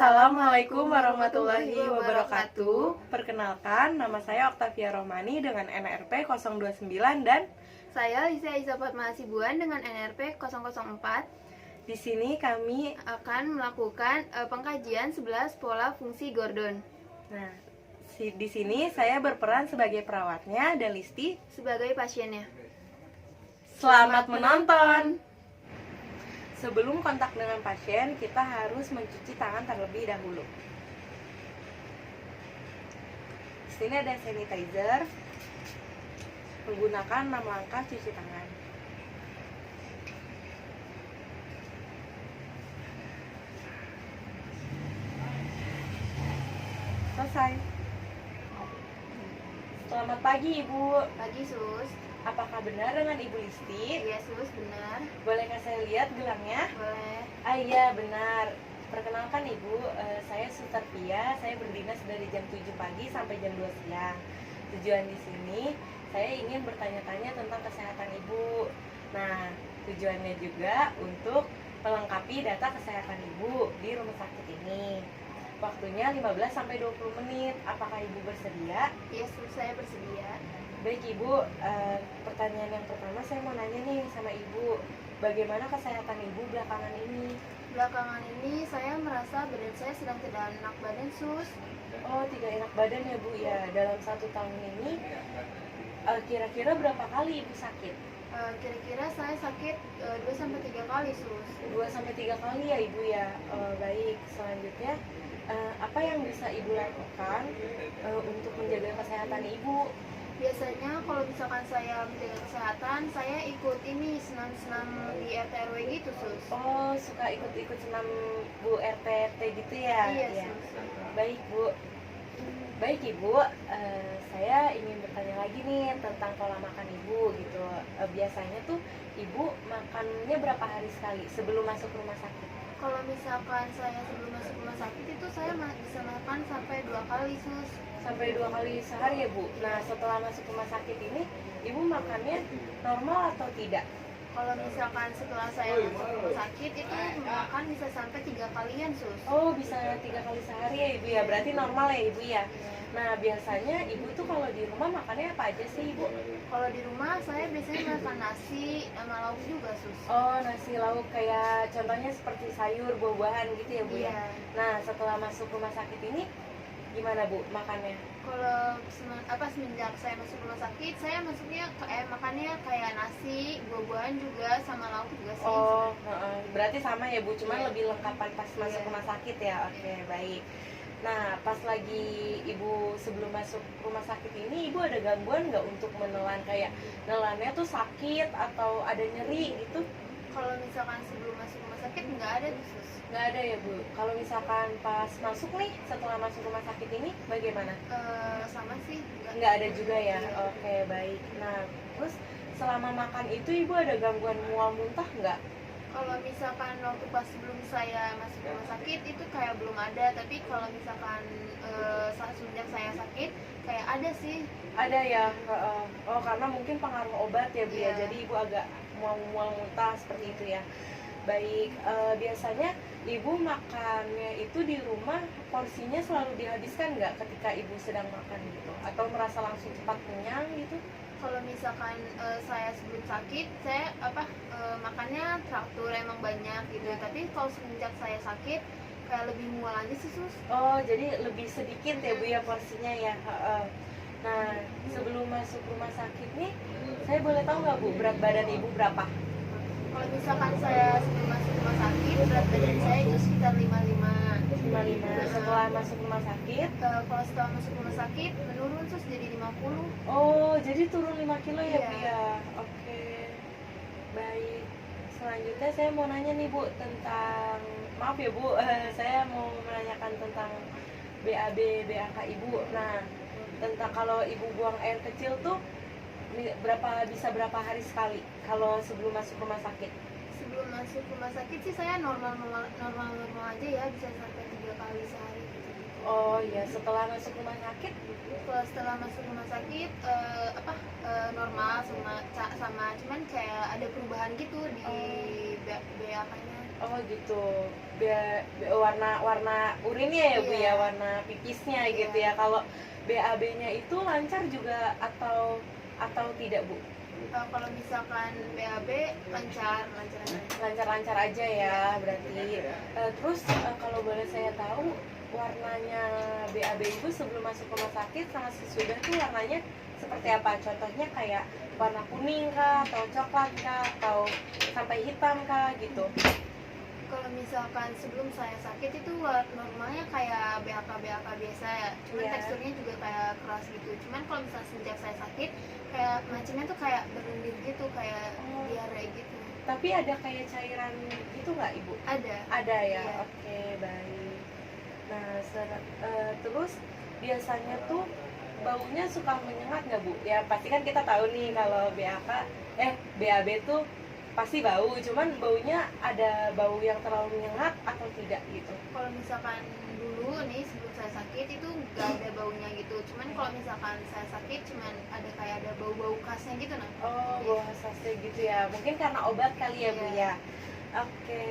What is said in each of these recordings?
Assalamualaikum warahmatullahi wabarakatuh. Perkenalkan, nama saya Oktavia Romani dengan NRP 029 dan Saya Lisa Isafat Mahasibuan dengan NRP 004 di sini kami akan melakukan pengkajian 11 pola fungsi Gordon. nah di sini saya berperan sebagai perawatnya dan Listi Sebagai pasiennya. selamat menonton. Sebelum kontak dengan pasien, kita harus mencuci tangan terlebih dahulu. Di sini ada sanitizer. Menggunakan 6 langkah cuci tangan. Selesai. Selamat pagi, Ibu. Pagi Sus. Apakah benar dengan Ibu Listi? Iya Sus, benar. Bolehkah saya lihat gelangnya? Boleh. Iya, benar. Perkenalkan Ibu, saya Suster Pia. Saya berdinas dari jam 7 pagi sampai jam 2 siang. Tujuan di sini, saya ingin bertanya-tanya tentang kesehatan Ibu. Nah, tujuannya juga untuk melengkapi data kesehatan Ibu di rumah sakit ini. Waktunya 15-20 menit. Apakah Ibu bersedia? Iya Sus, saya bersedia. Baik Ibu, pertanyaan yang pertama saya mau nanya nih sama Ibu, bagaimana kesehatan Ibu belakangan ini? Belakangan ini saya merasa badan saya sedang tidak enak badan Sus. Oh, tidak enak badan ya Bu ya. Dalam 1 tahun ini, kira-kira berapa kali Ibu sakit? Kira-kira saya sakit 2-3 kali Sus. 2-3 kali ya Ibu ya. Baik, selanjutnya apa yang bisa Ibu lakukan untuk menjaga kesehatan Ibu? Biasanya kalau misalkan saya menjaga kesehatan, saya ikut ini senam-senam di RT RW gitu Sus. Oh, suka ikut-ikut senam Bu RT gitu ya? Iya Sus. Baik Bu. Baik Ibu, saya ingin bertanya lagi nih tentang pola makan Ibu gitu. Biasanya tuh Ibu makannya berapa hari sekali sebelum masuk rumah sakit? Kalau misalkan saya sebelum masuk rumah sakit itu saya bisa makan sampai 2 kali Sus. Sampai 2 kali sehari ya Bu? Nah, setelah masuk rumah sakit ini, Ibu makannya normal atau tidak? Kalau misalkan setelah saya masuk rumah sakit itu makan bisa sampai 3 kalian Sus. Oh, bisa 3 kali sehari ya Ibu ya? Berarti normal ya Ibu ya? Nah, biasanya Ibu tuh kalau di rumah makannya apa aja sih Ibu? Kalau di rumah saya biasanya makan nasi sama lauk juga Sus. Oh, nasi lauk kayak contohnya seperti sayur, buah-buahan gitu ya Bu ya? Iya. Nah, setelah masuk rumah sakit ini gimana Bu makannya? Kalau semenjak saya masuk rumah sakit, saya makannya kayak nasi, buah-buahan juga sama lauk juga sih. Oh, berarti sama ya Bu, cuman Iya. lebih lengkapan pas masuk Iya. rumah sakit ya. Oke, baik. Nah, pas lagi Ibu sebelum masuk rumah sakit ini, Ibu ada gangguan nggak untuk menelan, kayak nelannya tuh sakit atau ada nyeri gitu? Kalau misalkan sebelum masuk rumah sakit nggak ada tuh Sus. Nggak ada ya Bu. Kalau misalkan pas masuk nih, setelah masuk rumah sakit ini, bagaimana? Sama sih. Nggak ada juga ya. Oke, baik. Nah, terus selama makan itu Ibu ada gangguan mual muntah nggak? Kalau misalkan waktu pas sebelum saya masuk rumah sakit itu kayak belum ada, tapi kalau misalkan saat semenjak saya sakit kayak ada sih. Ada ya. Oh, karena mungkin pengaruh obat ya Bu ya. Iya. Jadi Ibu agak mual muntah seperti itu ya. Baik, biasanya Ibu makannya itu di rumah porsinya selalu dihabiskan nggak ketika Ibu sedang makan gitu? Atau merasa langsung cepat kenyang gitu? Kalau misalkan saya sebelum sakit saya makannya teratur emang banyak gitu, tapi kalau semenjak saya sakit kayak lebih mual aja sih Sus. Oh, jadi lebih sedikit ya Bu ya porsinya ya. Nah, sebelum masuk rumah sakit nih, saya boleh tahu nggak Bu berat badan Ibu berapa? Kalau misalkan saya sebelum masuk rumah sakit berat badan saya itu sekitar 55. 55. Setelah masuk rumah sakit, Kalau setelah masuk rumah sakit menurun Sus jadi 50. oh, jadi turun 5 kilo ya Iya. Bu ya? Oke, baik. Selanjutnya saya mau nanya nih Bu tentang, maaf ya Bu, saya mau menanyakan tentang BAB, BAK Ibu. Nah, tentang kalau Ibu buang air kecil tuh bisa berapa hari sekali kalau sebelum masuk rumah sakit? Sebelum masuk rumah sakit sih saya normal aja ya, bisa sampai 3 kali sehari gitu. Oh iya, setelah masuk rumah sakit? Kalau setelah masuk rumah sakit normal sama cuman kayak ada perubahan gitu di BAK-nya. Oh gitu. Warna urinnya ya Bu Iya. ya, warna pipisnya Iya. gitu ya. Kalau BAB-nya itu lancar juga atau tidak Bu? Kalau misalkan BAB lancar aja. Lancar-lancar aja ya berarti. Terus kalau boleh saya tahu warnanya BAB itu sebelum masuk rumah sakit sama sesudah tuh warnanya seperti apa? Contohnya kayak warna kuning kah, atau coklat kah, atau sampai hitam kah gitu. Kalau misalkan sebelum saya sakit itu normalnya kayak BAK biasa ya, cuman Iya. teksturnya juga kayak keras gitu. Cuman kalau misalnya sejak saya sakit, kayak macamnya tuh kayak berlendir gitu, kayak Oh. diare gitu. Tapi ada kayak cairan gitu nggak Ibu? Ada. Ada ya. Iya. Oke, baik. Nah, terus biasanya tuh baunya suka menyengat nggak Bu? Ya pasti kan kita tahu nih kalau BAB tuh pasti bau, cuman baunya ada bau yang terlalu menyengat atau tidak gitu. Kalau misalkan dulu nih sebelum saya sakit itu nggak ada baunya gitu. Cuman kalau misalkan saya sakit cuman ada bau-bau khasnya gitu nah. Oh, bau khasnya gitu ya. Mungkin karena obat kali ya Bu Iya. ya. Oke,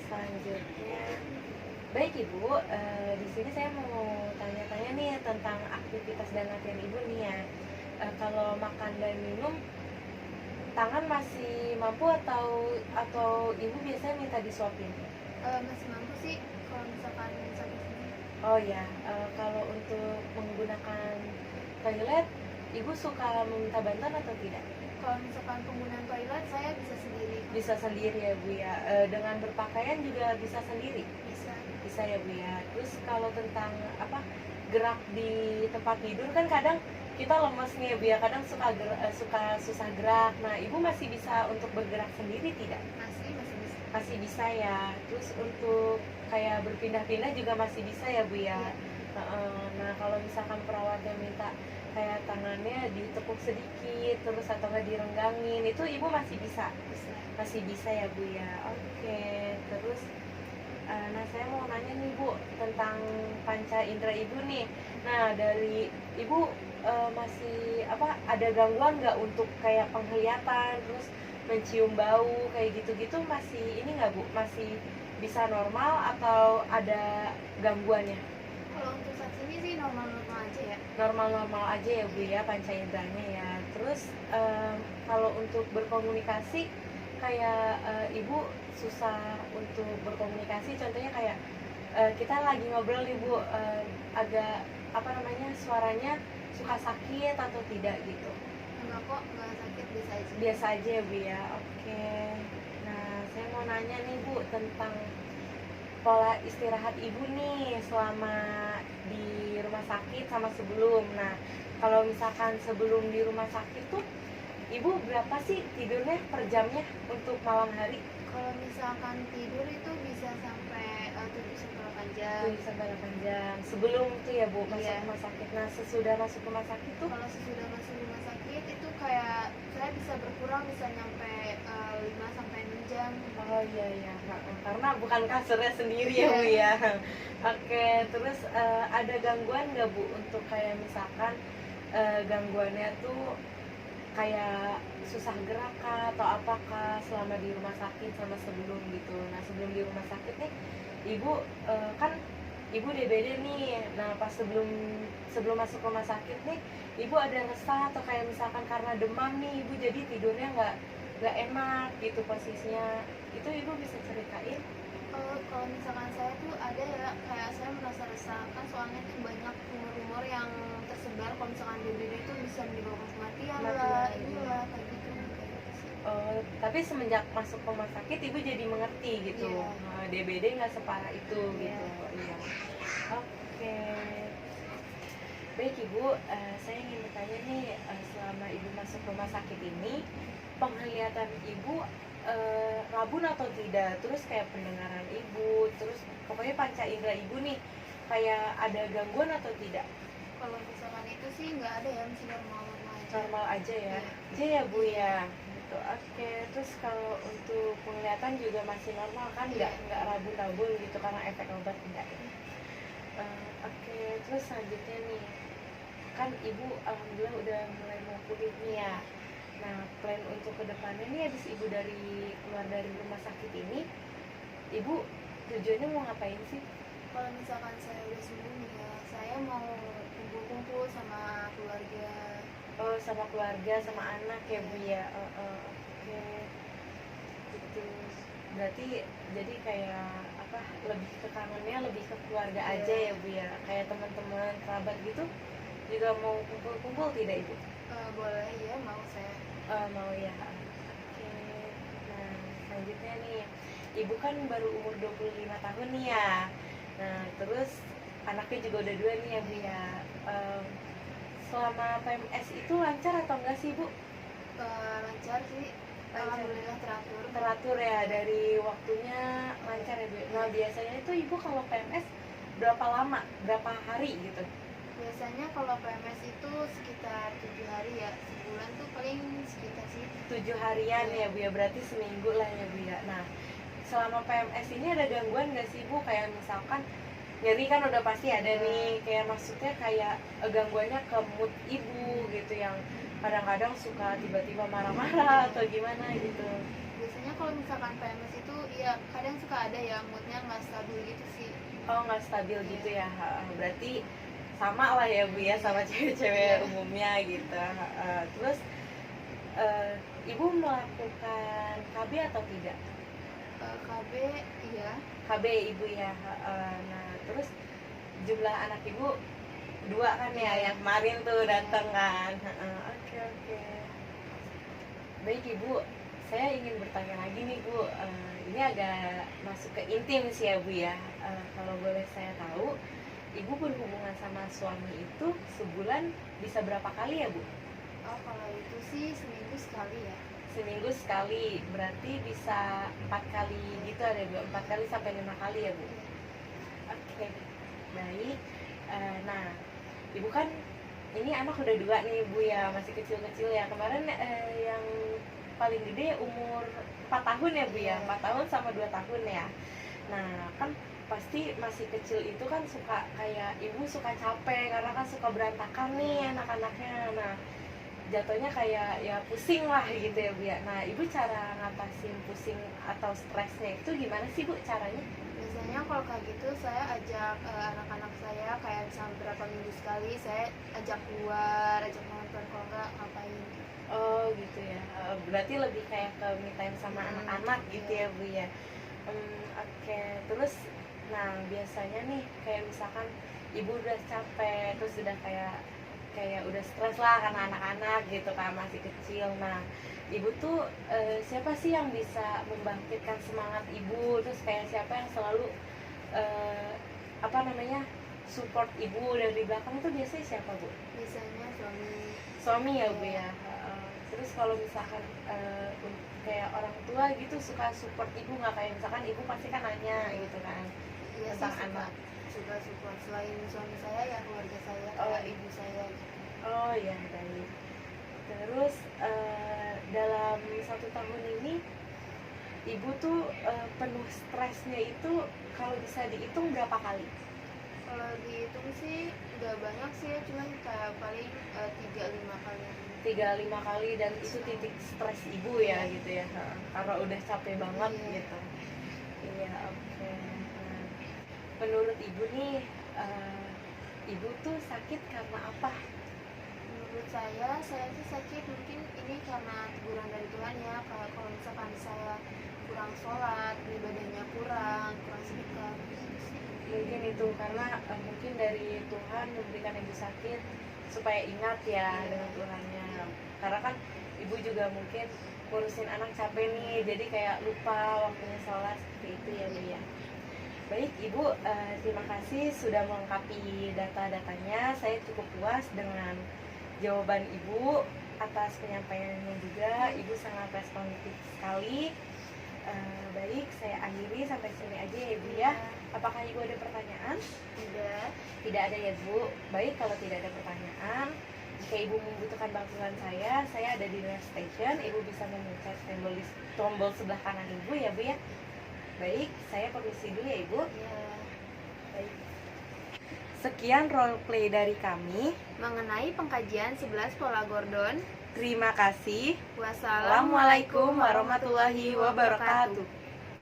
selanjutnya. Baik Ibu, di sini saya mau tanya-tanya nih tentang aktivitas dan latihan Ibu nih ya. Kalau makan dan minum, tangan masih mampu atau Ibu biasanya minta disuapin? Masih mampu sih kalau misalkan sakit ini. Oh ya, kalau untuk menggunakan toilet, Ibu suka meminta bantuan atau tidak? Kalau misalkan penggunaan toilet saya bisa sendiri. Bisa sendiri ya Bu ya. Dengan berpakaian juga bisa sendiri? Bisa ya Bu ya. Terus kalau tentang gerak di tempat tidur kan kadang kita lemes nih ya Bu ya, kadang suka susah gerak. Nah, Ibu masih bisa untuk bergerak sendiri tidak? Masih bisa. Masih bisa ya. Terus untuk kayak berpindah-pindah juga masih bisa ya Bu ya. Iya. Nah, kalau misalkan perawatnya minta kayak tangannya ditepuk sedikit terus atau nggak direnggangin, itu Ibu masih bisa? Masih bisa ya Bu ya. Oke. Terus nah, saya mau nanya nih Bu tentang panca indera Ibu nih. Nah, dari Ibu masih ada gangguan nggak untuk kayak penglihatan, terus mencium bau kayak gitu-gitu, masih ini nggak Bu? Masih bisa normal atau ada gangguannya? Kalau untuk saat ini sih normal-normal aja ya. Normal-normal aja ya Bu ya panca inderanya ya. Terus kalau untuk berkomunikasi kayak Ibu susah untuk berkomunikasi, contohnya kayak kita lagi ngobrol nih Bu, agak suaranya suka sakit atau tidak gitu? Enggak kok, enggak sakit, biasa aja. Biasa aja ya Bu ya. Oke. Nah, saya mau nanya nih Bu tentang pola istirahat Ibu nih selama di rumah sakit sama sebelum. Nah, kalau misalkan sebelum di rumah sakit tuh Ibu berapa sih tidurnya per jamnya untuk malam hari? Kalau misalkan tidur itu bisa sampai 7-8 jam. 7-8 jam. Sebelum tuh ya Bu masuk Iya. rumah sakit. Nah, sesudah masuk rumah sakit tuh Kalau sesudah masuk rumah sakit itu kayak saya bisa berkurang, bisa nyampe 5-6 jam. oh iya iya. Karena bukan kasurnya sendiri ya Bu ya. Oke, terus ada gangguan nggak Bu untuk kayak misalkan gangguannya tuh kayak susah gerak kah atau apakah selama di rumah sakit sama sebelum gitu? Nah, sebelum di rumah sakit nih Ibu kan Ibu DBD nih. Nah, pas sebelum masuk rumah sakit nih Ibu ada resah atau kayak misalkan karena demam nih Ibu jadi tidurnya nggak enak gitu posisinya, itu Ibu bisa ceritain? Kalau misalkan saya tuh ada ya, kayak saya merasa resah kan soalnya tuh banyak rumor-rumor yang tersebar kalau misalkan DBD itu bisa menyebabkan kematian lah, inilah kayak gitu sih. Tapi semenjak masuk rumah sakit Ibu jadi mengerti gitu. Iya. Nah, DBD nggak separah itu Iya. gitu. Iya. Oke. Baik Ibu, saya ingin bertanya nih, selama Ibu masuk rumah sakit ini, penglihatan Ibu rabun atau tidak? Terus kayak pendengaran Ibu, terus pokoknya panca indera Ibu nih, kayak ada gangguan atau tidak? Kalau misalkan itu sih nggak ada ya, masih normal-normal aja. Normal aja ya? Iya. Aja ya Bu ya? Gitu. Oke, terus kalau untuk penglihatan juga masih normal kan? Iya. Nggak rabun-rabun gitu karena efek obat enggak ya? Oke, terus selanjutnya nih, kan Ibu alhamdulillah udah mulai mau pulih nih ya. Nah, plan untuk kedepannya nih habis Ibu keluar dari rumah sakit ini, Ibu tujuannya mau ngapain sih? Kalau misalkan saya udah sembuh nih ya, saya mau kumpul-kumpul sama keluarga. Oh, sama keluarga, sama anak ya Bu ya. Oke. Gitu. Berarti jadi kayak apa? Lebih ke kangennya lebih ke keluarga Iya. aja ya Bu ya. Kayak teman-teman, kerabat gitu juga mau kumpul-kumpul tidak Ibu? Boleh ya, mau saya. Mau ya. Oke. Nah, selanjutnya nih. Ibu kan baru umur 25 tahun nih ya. Nah, terus anaknya juga udah 2 nih ya Bu ya. Selama PMS itu lancar atau enggak sih Bu? Lancar sih, alhamdulillah teratur. Teratur ya, dari waktunya lancar ya Bu. Nah, biasanya itu Ibu kalau PMS berapa lama? Berapa hari gitu? Biasanya kalau PMS itu sekitar 7 hari ya, sebulan tuh paling sekitar sih. 7 harian ya Bu ya, berarti seminggu lah ya Bu ya. Nah, selama PMS ini ada gangguan nggak sih Bu? Kayak misalkan nyeri kan udah pasti ada nih, kayak maksudnya kayak gangguannya ke mood Ibu gitu, yang kadang-kadang suka tiba-tiba marah-marah atau gimana gitu. Biasanya kalau misalkan PMS itu ya kadang suka ada ya moodnya nggak stabil gitu sih. Oh, nggak stabil gitu ya. Berarti sama lah ya Bu ya sama cewek-cewek umumnya gitu. Terus Ibu melakukan KB atau tidak? KB iya. KB Ibu ya. Nah, terus jumlah anak Ibu 2 kan ya, yang kemarin tuh datang kan. Oke. Baik Ibu, saya ingin bertanya lagi nih Bu. Ini agak masuk ke intim sih ya Bu ya. Kalau boleh saya tahu, Ibu berhubungan sama suami itu sebulan bisa berapa kali ya Bu? Oh, kalau itu sih seminggu sekali ya. Seminggu sekali, berarti bisa 4 kali gitu ada Bu, 4 kali sampai 5 kali ya Bu? Oke, baik. Nah, Ibu kan ini anak udah 2 nih Bu ya, masih kecil-kecil ya. Kemarin yang paling gede umur 4 tahun ya Bu ya, 4 tahun sama 2 tahun ya. Nah, kan pasti masih kecil itu kan suka kayak Ibu suka capek karena kan suka berantakan nih anak-anaknya. Nah, jatuhnya kayak ya pusing lah gitu ya Bu ya. Nah, Ibu cara ngatasin pusing atau stresnya itu gimana sih Bu caranya? Biasanya kalau kayak gitu saya ajak anak-anak saya kayak misalnya berapa minggu sekali saya ajak keluar, ajak nonton, kalau enggak ngapain gitu. Oh gitu ya. Berarti lebih kayak ke me time sama anak-anak gitu ya Bu ya. Oke. Terus nah biasanya nih kayak misalkan Ibu udah capek, terus udah kayak udah stres lah karena anak-anak gitu kan masih kecil. Nah, Ibu tuh siapa sih yang bisa membangkitkan semangat Ibu? Terus kayak siapa yang selalu apa namanya support Ibu dari belakang itu biasanya siapa Bu? Biasanya Suami ya Bu ya. Terus kalau misalkan kayak orang tua gitu suka support Ibu nggak, kayak misalkan Ibu pasti kan nanya gitu kan iya sih, tentang anak. suka support selain suami saya ya keluarga saya, kayak ibu saya gitu. Oh ya, baik. Terus dalam 1 tahun ini Ibu tuh penuh stresnya itu kalau bisa dihitung berapa kali? Kalau dihitung sih udah banyak sih ya, cuman kayak paling 3-5 kali. 3-5 kali, dan itu titik stres Ibu ya gitu ya, karena udah capek banget gitu. Iya, oke. Nah, menurut Ibu nih Ibu tuh sakit karena apa? Menurut saya sih sakit mungkin ini karena teguran dari Tuhan ya. Kalau misalkan saya kurang sholat, ibadahnya kurang sedekah gitu sih. Mungkin itu karena mungkin dari Tuhan memberikan Ibu sakit supaya ingat ya dengan Tuhannya. Karena kan Ibu juga mungkin ngurusin anak capek nih, jadi kayak lupa waktunya sholat, seperti itu ya Bu ya. Baik Ibu, terima kasih sudah melengkapi data-datanya. Saya cukup puas dengan jawaban Ibu atas penyampaiannya juga. Ibu sangat responsif sekali. Baik, saya akhiri sampai sini aja ya Ibu ya. Apakah Ibu ada pertanyaan? Tidak ada ya Bu. Baik, kalau tidak ada pertanyaan, jika Ibu membutuhkan bantuan saya ada di Nurse Station. Ibu bisa memencet tombol sebelah kanan Ibu ya Bu ya. Baik, saya permisi dulu ya Ibu. Baik. Sekian role play dari kami Mengenai pengkajian 11 pola Gordon. Terima kasih. Wassalamualaikum Wassalamualaikum warahmatullahi wabarakatuh.